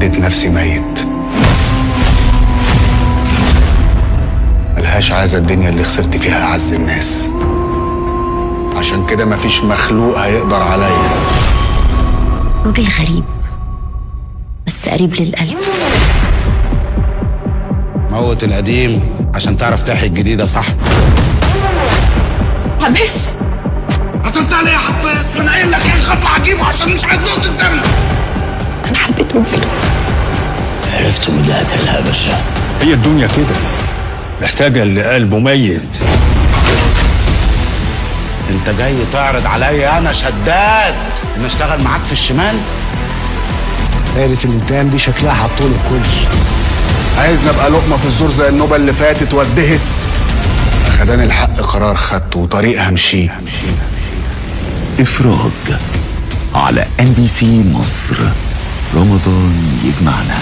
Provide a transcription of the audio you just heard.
اديت نفسي ميت. ملهاش عايزة الدنيا اللي خسرت فيها أعز الناس. عشان كده مفيش مخلوق هيقدر عليا. راجل غريب بس قريب للقلب. موت القديم عشان تعرف تحيي الجديد يا صاحبي. عباس قتلت علي يا عباس، من قايل لك ايه خطلع اجيبه عشان مش عايز نقطة دم. انا حبيت ممكن. عرفتوا مين اللي قتلها يا باشا؟ هي الدنيا كده محتاجة اللي قلبه ميت. انت جاي تعرض عليا انا شداد ان اشتغل معاك في الشمال؟ دايرة الانتقام دي شكلها حطول الكل. عايزني ابقى لقمة في الزور زي النوبة اللي فاتت وادهس. خداني الحق قرار خدته وطريق همشيه. إفراج على NBC مصر، رمضان يجمعنا.